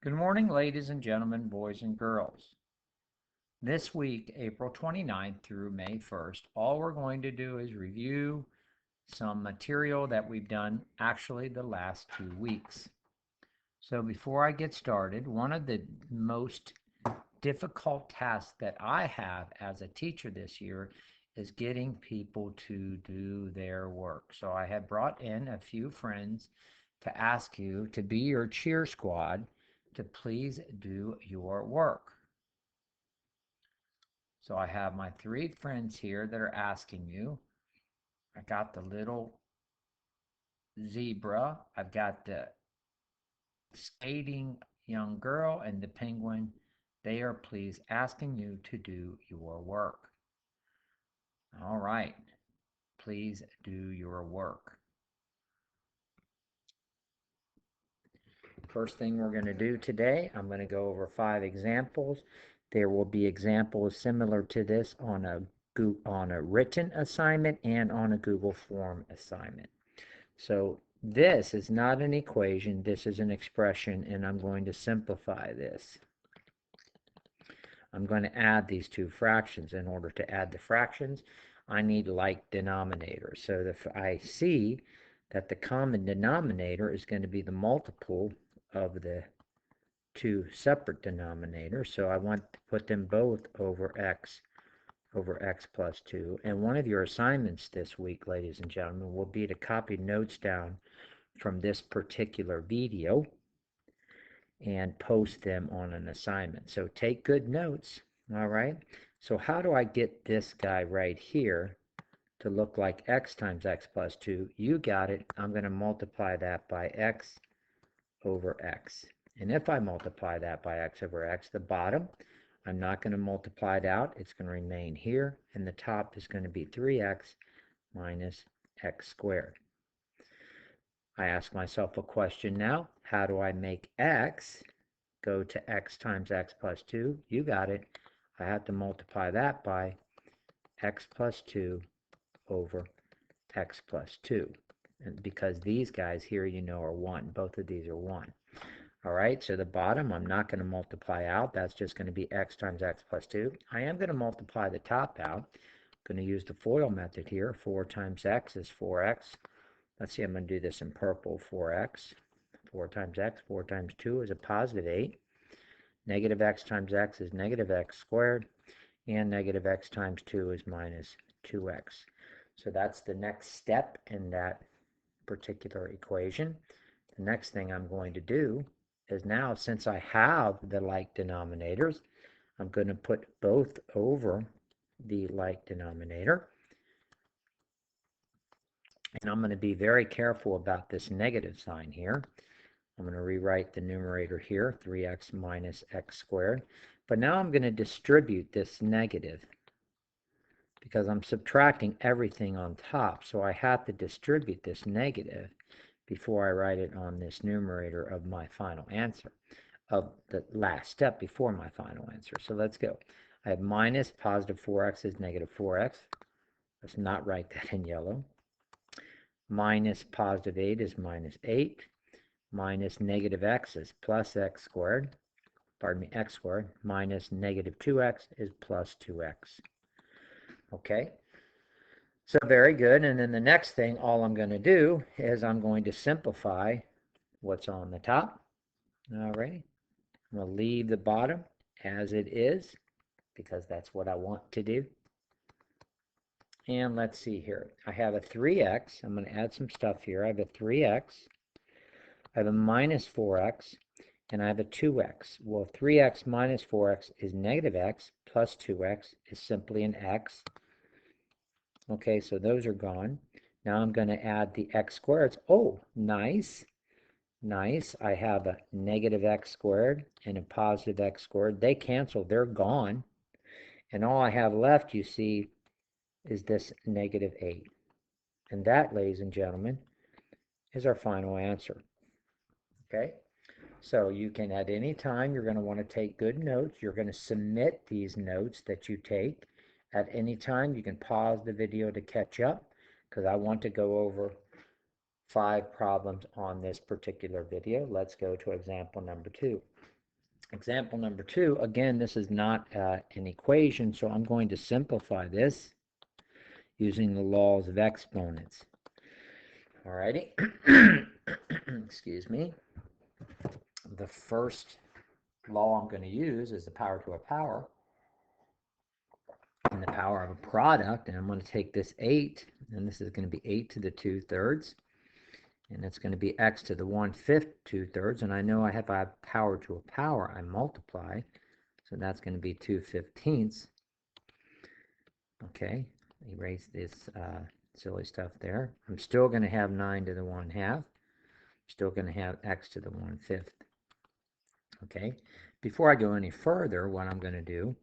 Good morning, ladies and gentlemen, boys and girls. This week, April 29th through May 1st, all we're going to do is review some material that we've done actually the last 2 weeks. So before I get started, one of the most difficult tasks that I have as a teacher this year is getting people to do their work. So I have brought in a few friends to ask you to be your cheer squad to please do your work. So I have my three friends here that are asking you. I got the little zebra, I've got the skating young girl, and the penguin. They are please asking you to do your work. All right, please do your work. First thing we're going to do today, I'm going to go over 5 examples. There will be examples similar to this on a written assignment and on a Google form assignment. So this is not an equation, this is an expression, and I'm going to simplify this. I'm going to add these two fractions. In order to add the fractions, I need like denominators. So I see that the common denominator is going to be the multiple of the two separate denominators. So I want to put them both over x plus 2. And one of your assignments this week, ladies and gentlemen, will be to copy notes down from this particular video and post them on an assignment. So take good notes, all right? So how do I get this guy right here to look like x times x plus 2? You got it. I'm going to multiply that by x over x. And if I multiply that by x over x, the bottom, I'm not going to multiply it out. It's going to remain here. And the top is going to be 3x minus x squared. I ask myself a question now. How do I make x go to x times x plus 2? You got it. I have to multiply that by x plus 2 over x plus 2. And because these guys here, you know, are 1. Both of these are 1. All right, so the bottom, I'm not going to multiply out. That's just going to be x times x plus 2. I am going to multiply the top out. I'm going to use the FOIL method here. 4 times x is 4x. Let's see, I'm going to do this in purple. 4x. 4 times x. 4 times 2 is a positive 8. Negative x times x is negative x squared. And negative x times 2 is minus 2x. So that's the next step in that particular equation. The next thing I'm going to do is now, since I have the like denominators, I'm going to put both over the like denominator. And I'm going to be very careful about this negative sign here. I'm going to rewrite the numerator here, 3x minus x squared. But now I'm going to distribute this negative because I'm subtracting everything on top. So I have to distribute this negative before I write it on this numerator of my final answer, of the last step before my final answer. So let's go. I have minus positive 4x is negative 4x. Let's not write that in yellow. Minus positive 8 is minus 8. Minus negative x is plus x squared. Pardon me, x squared. Minus negative 2x is plus 2x. Okay? So very good. And then the next thing, all I'm going to do is I'm going to simplify what's on the top. All right. I'm going to leave the bottom as it is because that's what I want to do. And let's see here. I have a 3x. I'm going to add some stuff here. I have a 3x. I have a minus 4x. And I have a 2x. Well, 3x minus 4x is negative x plus 2x is simply an x. Okay, so those are gone. Now I'm going to add the x squareds. Oh, nice. Nice. I have a negative x squared and a positive x squared. They cancel. They're gone. And all I have left, you see, is this negative 8. And that, ladies and gentlemen, is our final answer. Okay? So you can, at any time, you're going to want to take good notes. You're going to submit these notes that you take. At any time, you can pause the video to catch up because I want to go over 5 problems on this particular video. Let's go to example number 2. Example number 2, again, this is not an equation, so I'm going to simplify this using the laws of exponents. Alrighty, excuse me. The first law I'm going to use is the power to a power, and the power of a product, and I'm going to take this 8, and this is going to be 8 to the 2/3, and it's going to be x to the 1/5 2/3, and I know I have a power to a power, I multiply, so that's going to be 2/15. Okay, erase this silly stuff there. I'm still going to have 9 to the 1/2. Still going to have x to the 1/5. Okay, before I go any further, what I'm going to do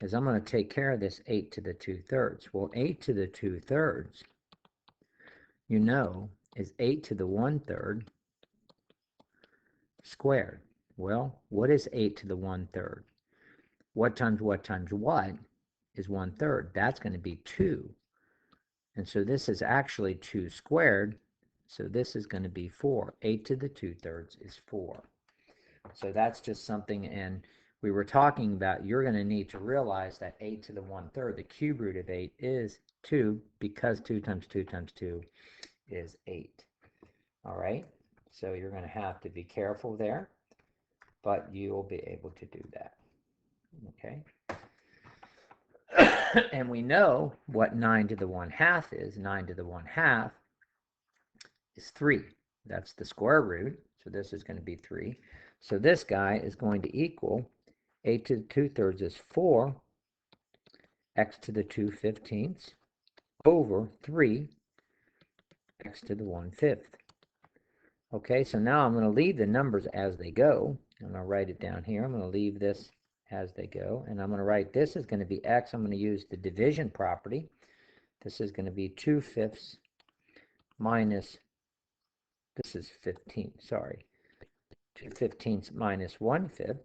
is I'm going to take care of this 8 to the 2/3. Well, 8 to the 2/3, you know, is 8 to the 1/3 squared. Well, what is 8 to the 1/3? What times what times what is 1/3? That's going to be 2. And so this is actually 2 squared. So this is going to be 4. 8 to the 2/3 is 4. So that's just something, and we were talking about, you're going to need to realize that 8 to the 1/3, the cube root of 8 is 2, because 2 times 2 times 2 is 8. All right, so you're going to have to be careful there, but you will be able to do that. Okay. And we know what 9 to the 1/2 is. 9 to the 1/2 is 3. That's the square root, so this is going to be 3. So this guy is going to equal 8 to the 2/3 is 4, x to the 2/15 over 3, x to the 1/5. Okay, so now I'm going to leave the numbers as they go. I'm going to write it down here. I'm going to leave this as they go, and I'm going to write this is going to be x. I'm going to use the division property. This is going to be 2/5 minus, this is 15, sorry, 2/15 minus 1/5,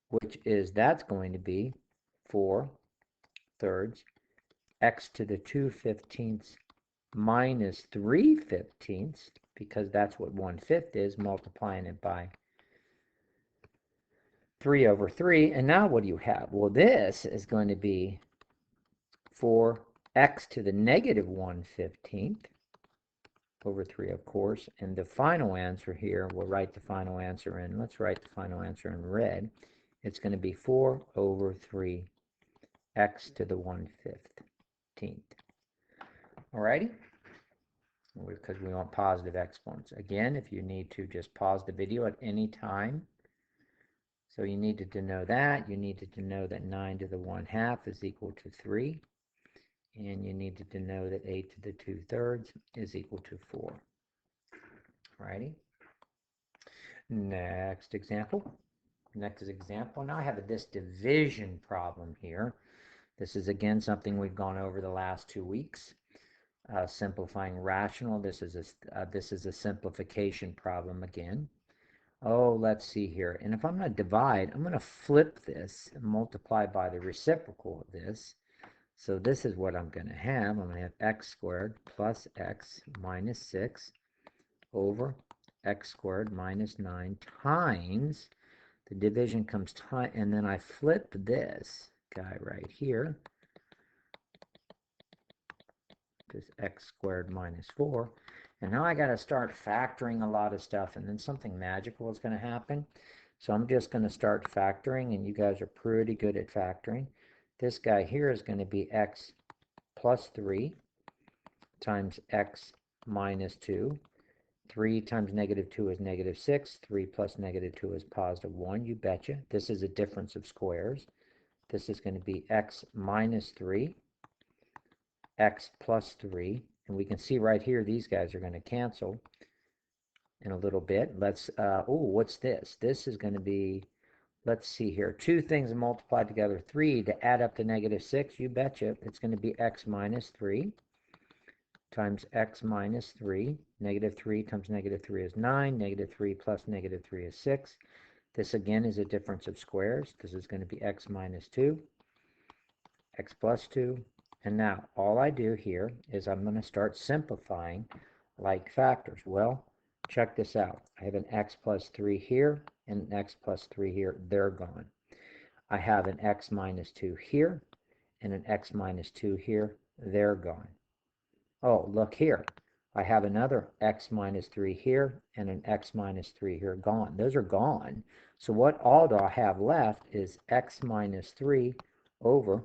which is, that's going to be 4/3 x to the 2/15 minus 3/15, because that's what 1/5 is, multiplying it by 3 over 3. And now what do you have? Well, this is going to be 4x to the negative 1/15 over 3, of course. And the final answer here, we'll write the final answer in, let's write the final answer in red. It's going to be 4 over 3 x to the 1/15. Alrighty? Because we want positive exponents. Again, if you need to, just pause the video at any time. So you needed to know that. You needed to know that 9 to the 1/2 is equal to 3. And you needed to know that 8 to the 2/3 is equal to 4. Alrighty? Next example. Next example. Now I have this division problem here. This is again something we've gone over the last 2 weeks. Simplifying rational. This is a simplification problem again. Oh, let's see here. And if I'm going to divide, I'm going to flip this and multiply by the reciprocal of this. So this is what I'm going to have. I'm going to have x squared plus x minus 6 over x squared minus 9 times, the division comes time, and then I flip this guy right here, this x squared minus 4, and now I got to start factoring a lot of stuff, and then something magical is going to happen. So I'm just going to start factoring, and you guys are pretty good at factoring. This guy here is going to be x plus 3 times x minus 2. 3 times negative 2 is negative 6. 3 plus negative 2 is positive 1. You betcha. This is a difference of squares. This is going to be x minus 3, x plus 3. And we can see right here, these guys are going to cancel in a little bit. Let's, what's this? This is going to be, let's see here, two things multiplied together, 3 to add up to negative 6. You betcha. It's going to be x minus 3 times x minus 3. Negative 3 times negative 3 is 9. Negative 3 plus negative 3 is 6. This again is a difference of squares. This is going to be x minus 2, x plus 2. And now all I do here is I'm going to start simplifying like factors. Well, check this out. I have an x plus 3 here and an x plus 3 here. They're gone. I have an x minus 2 here and an x minus 2 here. They're gone. Oh, look here. I have another x minus 3 here and an x minus 3 here. Gone. Those are gone. So what all do I have left is x minus 3 over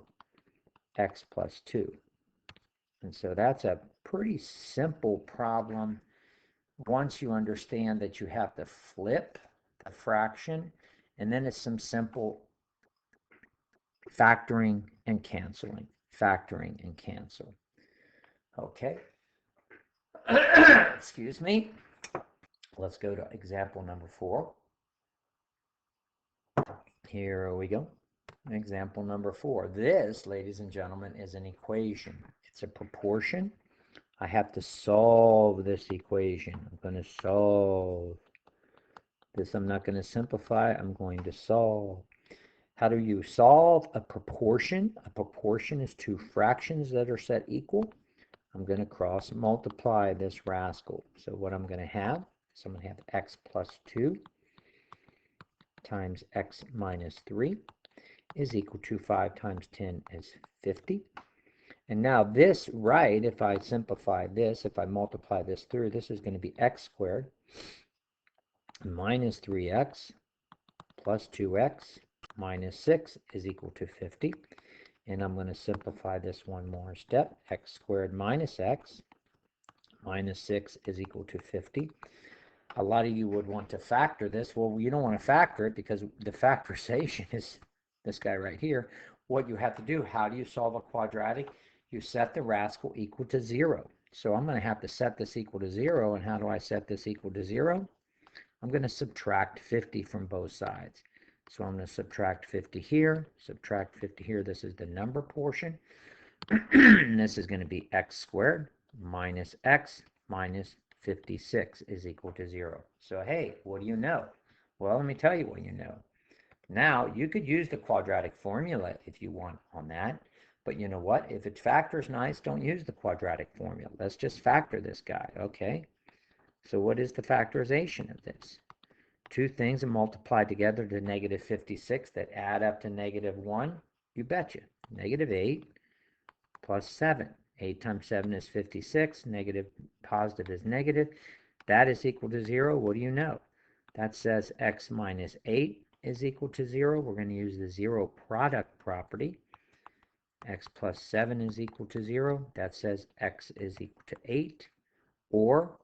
x plus 2. And so that's a pretty simple problem once you understand that you have to flip a fraction, and then it's some simple factoring and canceling. Factoring and cancel. Okay. Excuse me. Let's go to example number 4. Here we go. Example number 4. This, ladies and gentlemen, is an equation. It's a proportion. I have to solve this equation. I'm going to solve this. I'm not going to simplify. I'm going to solve. How do you solve a proportion? A proportion is two fractions that are set equal. I'm going to cross multiply this rascal. So what I'm going to have is I'm going to have x plus 2 times x minus 3 is equal to 5 times 10 is 50. And now this, right, if I simplify this, if I multiply this through, this is going to be x squared minus 3x plus 2x minus 6 is equal to 50. And I'm going to simplify this one more step. X squared minus x minus 6 is equal to 50. A lot of you would want to factor this. Well, you don't want to factor it because the factorization is this guy right here. What you have to do, how do you solve a quadratic? You set the rascal equal to 0. So I'm going to have to set this equal to 0. And how do I set this equal to 0? I'm going to subtract 50 from both sides. So I'm going to subtract 50 here, subtract 50 here. This is the number portion. And this is going to be x squared minus x minus 56 is equal to 0. So hey, what do you know? Well, let me tell you what you know. Now, you could use the quadratic formula if you want on that. But you know what? If it factors nice, don't use the quadratic formula. Let's just factor this guy, okay? So what is the factorization of this? Two things are multiplied together to negative 56 that add up to negative 1. You betcha. Negative 8 plus 7. 8 times 7 is 56. Negative positive is negative. That is equal to 0. What do you know? That says x minus 8 is equal to 0. We're going to use the 0 product property. X plus 7 is equal to 0. That says x is equal to 8. Or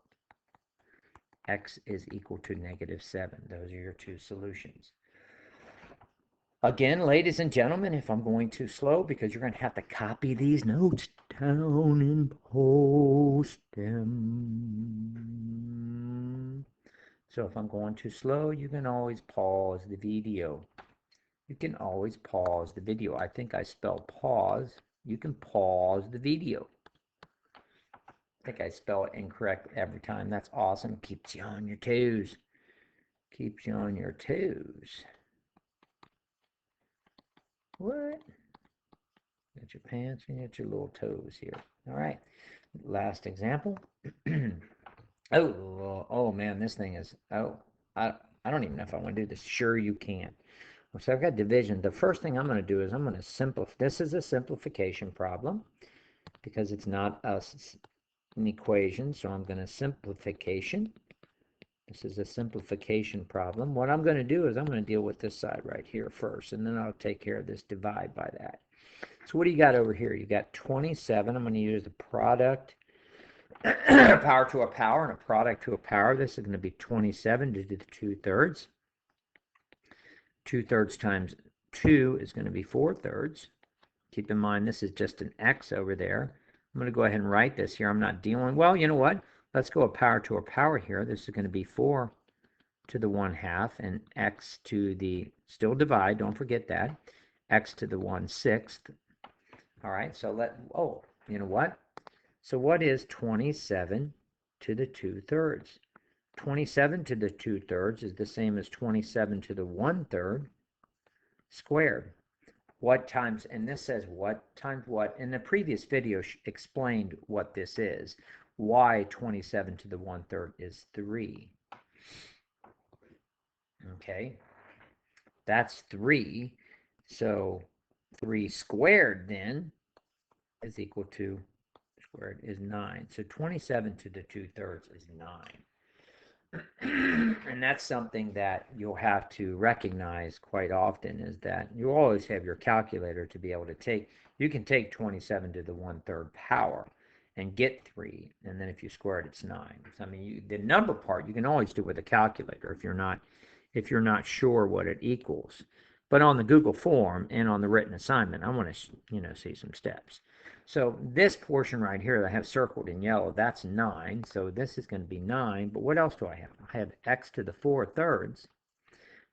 x is equal to negative 7. Those are your two solutions. Again, ladies and gentlemen, if I'm going too slow, because you're going to have to copy these notes down and post them. So if I'm going too slow, you can always pause the video. You can always pause the video. I think I spelled pause. You can pause the video. I think I spell it incorrect every time. That's awesome. Keeps you on your toes. Keeps you on your toes. What? Got your pants and you got your little toes here. All right. Last example. Oh man, this thing is, I don't even know if I want to do this. Sure you can. So I've got division. The first thing I'm going to do is I'm going to simplify. This is a simplification problem because it's not an equation. So I'm going to simplification. This is a simplification problem. What I'm going to do is I'm going to deal with this side right here first, and then I'll take care of this divide by that. So what do you got over here? You got 27. I'm going to use the product, power to a power, and a product to a power. This is going to be 27 to the 2/3. 2/3 times 2 is going to be 4/3. Keep in mind this is just an x over there. I'm going to go ahead and write this here. I'm not dealing, well, you know what? Let's go a power to a power here. This is going to be 4 to the 1/2 and x to the, still divide, don't forget that, x to the 1/6. All right, so you know what? So what is 27 to the 2/3? 27 to the 2/3 is the same as 27 to the 1/3 squared. What times, and this says what times what? In the previous video explained what this is. why 27 to the 1/3 is 3. Okay, that's 3. So 3 squared then is equal to squared is 9. So 27 to the 2/3 is 9. And that's something that you'll have to recognize quite often, is that you always have your calculator to be able to take. You can take 27 to the 1/3 power and get 3, and then if you square it, it's 9. So, I mean, the number part you can always do with a calculator if you're not sure what it equals. But on the Google form and on the written assignment, I want to see some steps. So this portion right here that I have circled in yellow, that's 9. So this is going to be 9. But what else do I have? I have x to the 4/3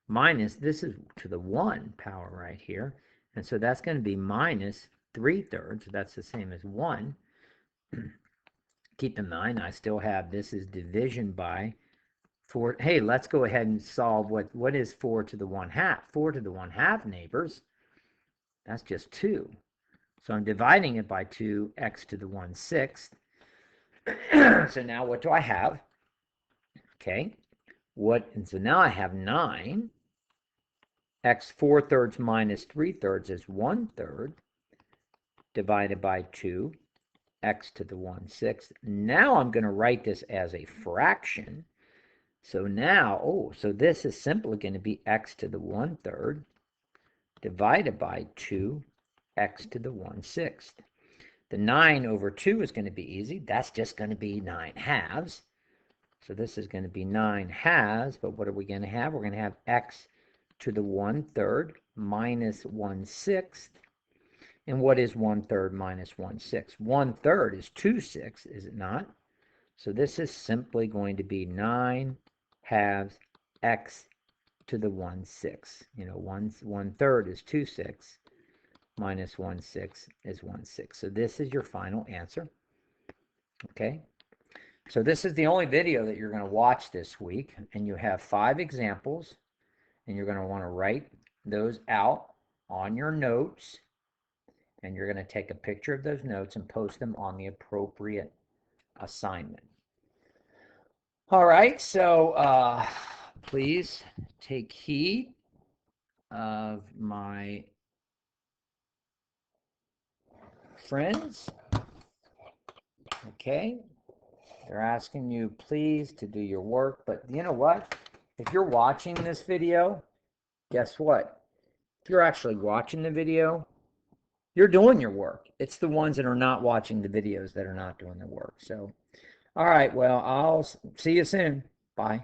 minus, this is to the 1 power right here. And so that's going to be minus 3/3. That's the same as 1. Keep in mind, I still have, this is division by 4. Hey, let's go ahead and solve what is 4 to the 1/2. 4 to the 1/2, neighbors, that's just 2. So I'm dividing it by 2, x to the 1/6. So now what do I have? Okay, so now I have 9. X 4/3 minus 3/3 is 1/3 divided by 2, x to the 1/6. Now I'm going to write this as a fraction. So now, so this is simply going to be x to the 1/3 divided by 2, x to the 1/6. The 9 over 2 is going to be easy. That's just going to be 9/2. So this is going to be 9/2, but what are we going to have? We're going to have x to the 1/3 minus 1/6. And what is 1/3 minus 1/6? 1/3 is 2/6, is it not? So this is simply going to be 9/2 x to the 1/6. 1/3 is 2/6 minus 1/6 is 1/6. So this is your final answer. Okay. So this is the only video that you're going to watch this week, and you have 5 examples, and you're going to want to write those out on your notes, and you're going to take a picture of those notes and post them on the appropriate assignment. All right, so please take heed of my friends. Okay. They're asking you, please, to do your work. But you know what? If you're watching this video, guess what? If you're actually watching the video, you're doing your work. It's the ones that are not watching the videos that are not doing the work. So, all right, well, I'll see you soon. Bye.